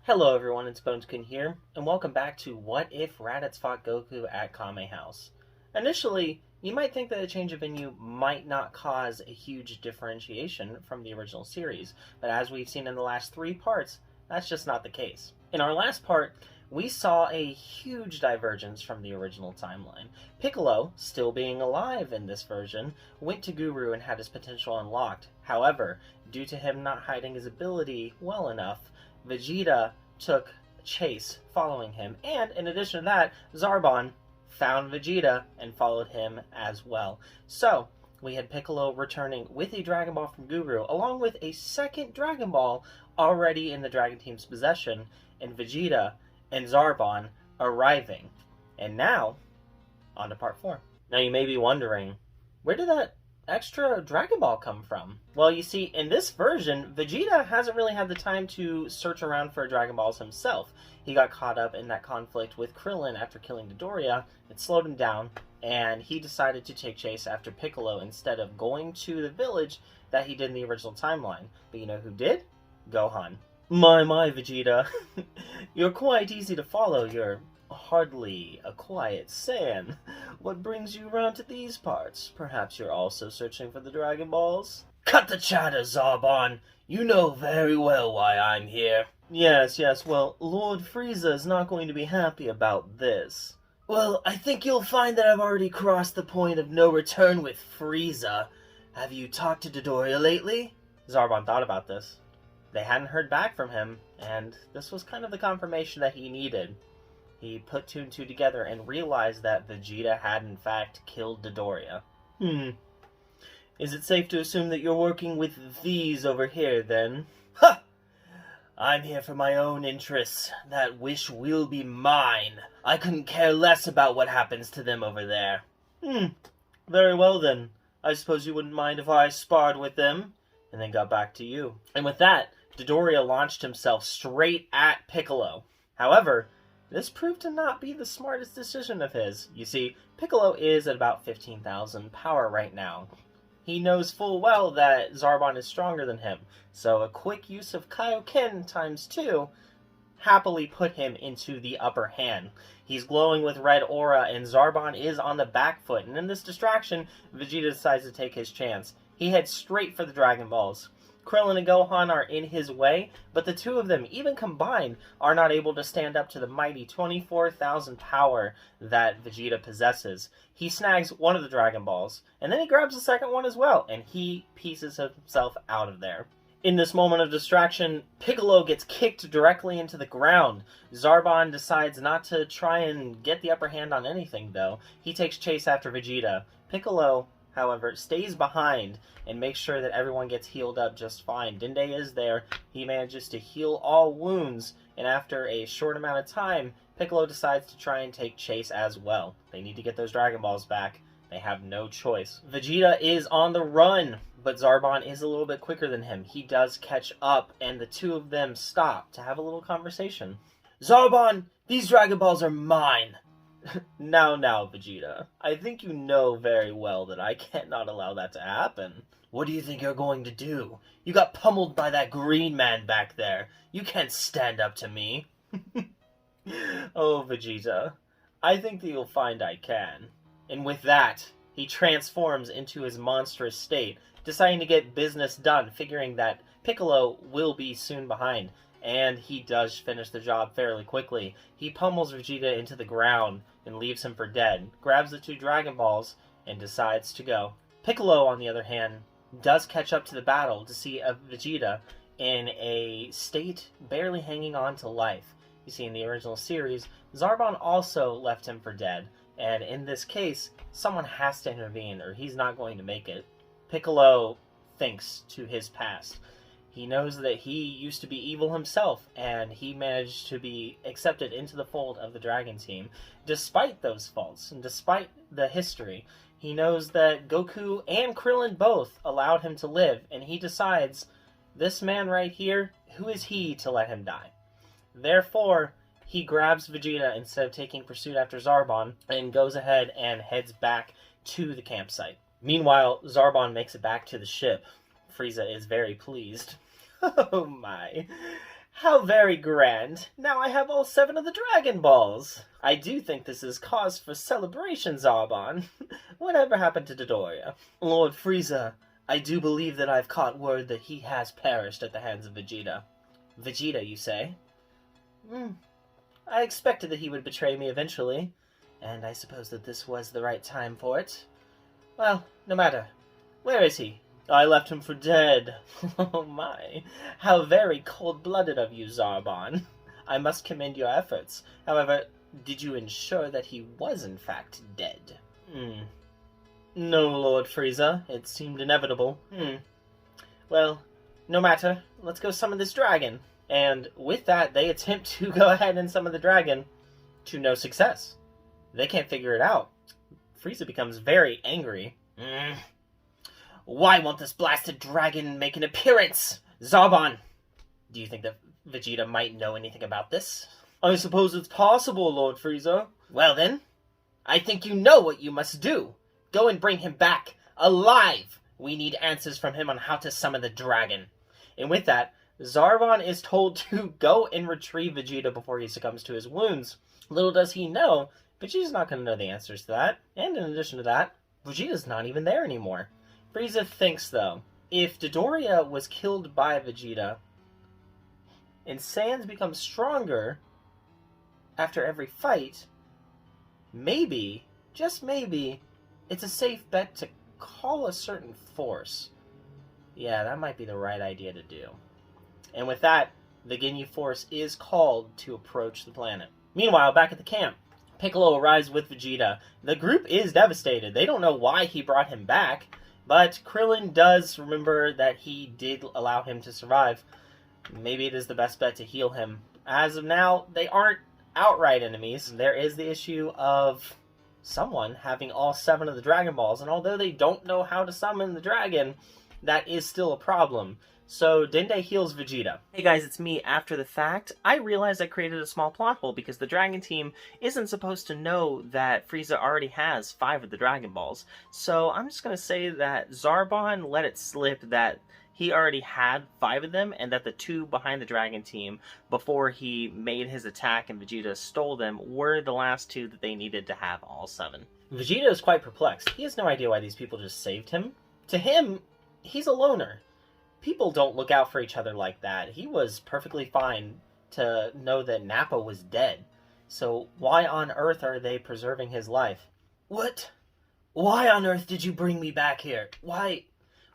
Hello everyone, it's Boneskin here, and welcome back to What If Raditz Fought Goku at Kame House. Initially, you might think that a change of venue might not cause a huge differentiation from the original series, but as we've seen in the last three parts, that's just not the case. In our last part, we saw a huge divergence from the original timeline. Piccolo, still being alive in this version, went to Guru and had his potential unlocked. However, due to him not hiding his ability well enough, Vegeta took chase following him, and in addition to that, Zarbon found Vegeta and followed him as well. So, we had Piccolo returning with a Dragon Ball from Guru, along with a second Dragon Ball already in the Dragon Team's possession, and Vegeta and Zarbon arriving. And now, on to part 4. Now you may be wondering, where did that extra Dragon Ball come from? Well, you see, in this version, Vegeta hasn't really had the time to search around for Dragon Balls himself. He got caught up in that conflict with Krillin after killing Dodoria. It slowed him down, and he decided to take chase after Piccolo instead of going to the village that he did in the original timeline. But you know who did? Gohan. My, Vegeta. You're quite easy to follow. You're hardly a quiet Saiyan. What brings you around to these parts? Perhaps you're also searching for the Dragon Balls? Cut the chatter, Zarbon! You know very well why I'm here. Yes, well, Lord Frieza is not going to be happy about this. Well, I think you'll find that I've already crossed the point of no return with Frieza. Have you talked to Dodoria lately? Zarbon thought about this. They hadn't heard back from him, and this was kind of the confirmation that he needed. He put two and two together and realized that Vegeta had in fact killed Dodoria. Is it safe to assume that you're working with these over here, then? Ha! I'm here for my own interests. That wish will be mine. I couldn't care less about what happens to them over there. Very well, then. I suppose you wouldn't mind if I sparred with them, and then got back to you. And with that, Dodoria launched himself straight at Piccolo. However, this proved to not be the smartest decision of his. You see, Piccolo is at about 15,000 power right now. He knows full well that Zarbon is stronger than him, so a quick use of Kaioken times 2 happily put him into the upper hand. He's glowing with red aura, and Zarbon is on the back foot, and in this distraction, Vegeta decides to take his chance. He heads straight for the Dragon Balls. Krillin and Gohan are in his way, but the two of them, even combined, are not able to stand up to the mighty 24,000 power that Vegeta possesses. He snags one of the Dragon Balls, and then he grabs the second one as well, and he pieces himself out of there. In this moment of distraction, Piccolo gets kicked directly into the ground. Zarbon decides not to try and get the upper hand on anything, though. He takes chase after Vegeta. Piccolo, however, stays behind and makes sure that everyone gets healed up just fine. Dende is there. He manages to heal all wounds, and after a short amount of time, Piccolo decides to try and take chase as well. They need to get those Dragon Balls back. They have no choice. Vegeta is on the run, but Zarbon is a little bit quicker than him. He does catch up, and the two of them stop to have a little conversation. Zarbon, these Dragon Balls are mine! Now, Vegeta. I think you know very well that I cannot allow that to happen. What do you think you're going to do? You got pummeled by that green man back there. You can't stand up to me. Oh, Vegeta. I think that you'll find I can. And with that, he transforms into his monstrous state, deciding to get business done, figuring that Piccolo will be soon behind. And he does finish the job fairly quickly. He pummels Vegeta into the ground and leaves him for dead, grabs the two Dragon Balls, and decides to go. Piccolo, on the other hand, does catch up to the battle to see a Vegeta in a state barely hanging on to life. You see, in the original series, Zarbon also left him for dead, and in this case, someone has to intervene or he's not going to make it. Piccolo thinks to his past. He knows that he used to be evil himself, and he managed to be accepted into the fold of the Dragon Team. Despite those faults, and despite the history, he knows that Goku and Krillin both allowed him to live, and he decides, this man right here, who is he to let him die? Therefore, he grabs Vegeta instead of taking pursuit after Zarbon, and goes ahead and heads back to the campsite. Meanwhile, Zarbon makes it back to the ship. Frieza is very pleased. Oh my. How very grand. Now I have all 7 of the Dragon Balls. I do think this is cause for celebration, Zarbon. Whatever happened to Dodoria? Lord Frieza, I do believe that I've caught word that he has perished at the hands of Vegeta. Vegeta, you say? I expected that he would betray me eventually, and I suppose that this was the right time for it. Well, no matter. Where is he? I left him for dead. Oh my, how very cold-blooded of you, Zarbon. I must commend your efforts. However, did you ensure that he was in fact dead? No, Lord Frieza. It seemed inevitable. Well, no matter. Let's go summon this dragon. And with that, they attempt to go ahead and summon the dragon to no success. They can't figure it out. Frieza becomes very angry. Why won't this blasted dragon make an appearance? Zarbon! Do you think that Vegeta might know anything about this? I suppose it's possible, Lord Frieza. Well then, I think you know what you must do. Go and bring him back, alive! We need answers from him on how to summon the dragon. And with that, Zarbon is told to go and retrieve Vegeta before he succumbs to his wounds. Little does he know, Vegeta's not going to know the answers to that. And in addition to that, Vegeta's not even there anymore. Frieza thinks, though, if Dodoria was killed by Vegeta, and Saiyans become stronger after every fight, maybe, just maybe, it's a safe bet to call a certain force. Yeah, that might be the right idea to do. And with that, the Ginyu Force is called to approach the planet. Meanwhile, back at the camp, Piccolo arrives with Vegeta. The group is devastated. They don't know why he brought him back, but Krillin does remember that he did allow him to survive. Maybe it is the best bet to heal him. As of now, they aren't outright enemies. There is the issue of someone having all 7 of the Dragon Balls, and although they don't know how to summon the dragon, that is still a problem. So Dende heals Vegeta. Hey guys, it's me after the fact. I realized I created a small plot hole because the Dragon Team isn't supposed to know that Frieza already has 5 of the Dragon Balls. So I'm just going to say that Zarbon let it slip that he already had 5 of them, and that the 2 behind the Dragon Team, before he made his attack and Vegeta stole them, were the last 2 that they needed to have all 7. Vegeta is quite perplexed. He has no idea why these people just saved him. To him, he's a loner. People don't look out for each other like that. He was perfectly fine to know that Nappa was dead. So why on earth are they preserving his life? What? Why on earth did you bring me back here? Why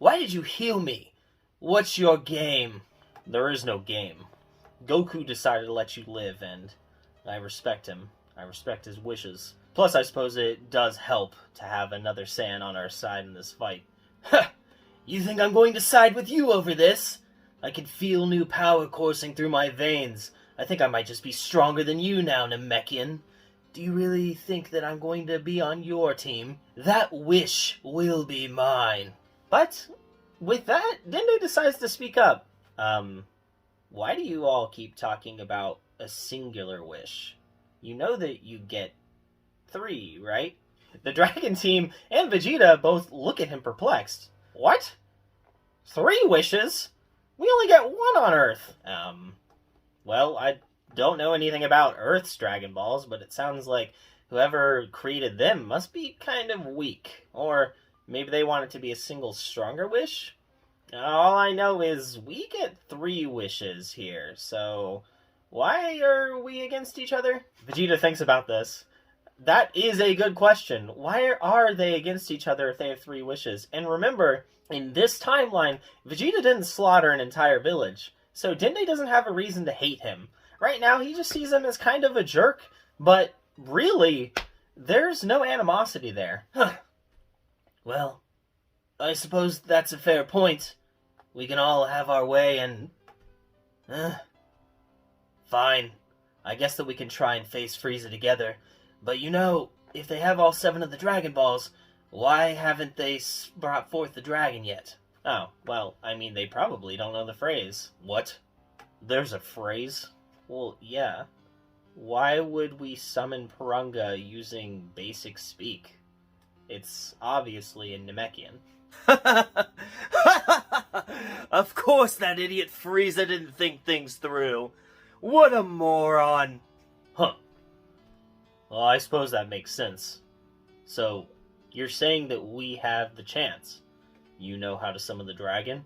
did you heal me? What's your game? There is no game. Goku decided to let you live, and I respect him. I respect his wishes. Plus, I suppose it does help to have another Saiyan on our side in this fight. Ha! You think I'm going to side with you over this? I can feel new power coursing through my veins. I think I might just be stronger than you now, Namekian. Do you really think that I'm going to be on your team? That wish will be mine. But, with that, Dende decides to speak up. Why do you all keep talking about a singular wish? You know that you get 3, right? The Dragon Team and Vegeta both look at him perplexed. What? 3 wishes? We only get 1 on Earth. Well, I don't know anything about Earth's Dragon Balls, but it sounds like whoever created them must be kind of weak. Or maybe they want it to be a single stronger wish? All I know is we get 3 wishes here, so why are we against each other? Vegeta thinks about this. That is a good question. Why are they against each other if they have 3 wishes? And remember, in this timeline, Vegeta didn't slaughter an entire village, so Dende doesn't have a reason to hate him. Right now, he just sees him as kind of a jerk, but really, there's no animosity there. Huh. Well, I suppose that's a fair point. We can all have our way and... Fine. I guess that we can try and face Frieza together. But you know, if they have all 7 of the Dragon Balls, why haven't they brought forth the dragon yet? Oh, well, I mean, they probably don't know the phrase. What? There's a phrase? Well, yeah. Why would we summon Purunga using basic speak? It's obviously in Namekian. Of course that idiot Frieza didn't think things through. What a moron. Huh. Well, I suppose that makes sense. So, you're saying that we have the chance. You know how to summon the dragon?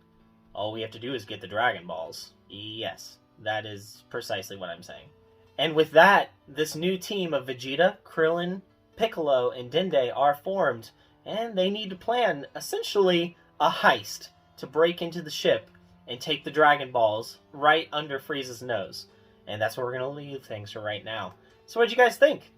All we have to do is get the Dragon Balls. Yes, that is precisely what I'm saying. And with that, this new team of Vegeta, Krillin, Piccolo, and Dende are formed, and they need to plan, essentially, a heist to break into the ship and take the Dragon Balls right under Frieza's nose. And that's where we're going to leave things for right now. So what'd you guys think?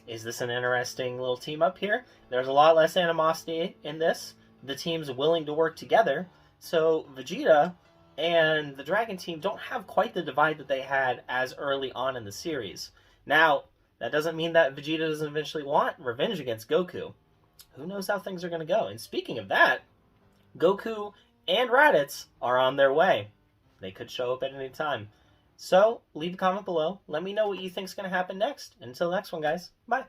Is this an interesting little team up here? There's a lot less animosity in this. The team's willing to work together. So Vegeta and the Dragon Team don't have quite the divide that they had as early on in the series. Now, that doesn't mean that Vegeta doesn't eventually want revenge against Goku. Who knows how things are going to go? And speaking of that, Goku and Raditz are on their way. They could show up at any time. So, leave a comment below. Let me know what you think is going to happen next. Until next one, guys. Bye.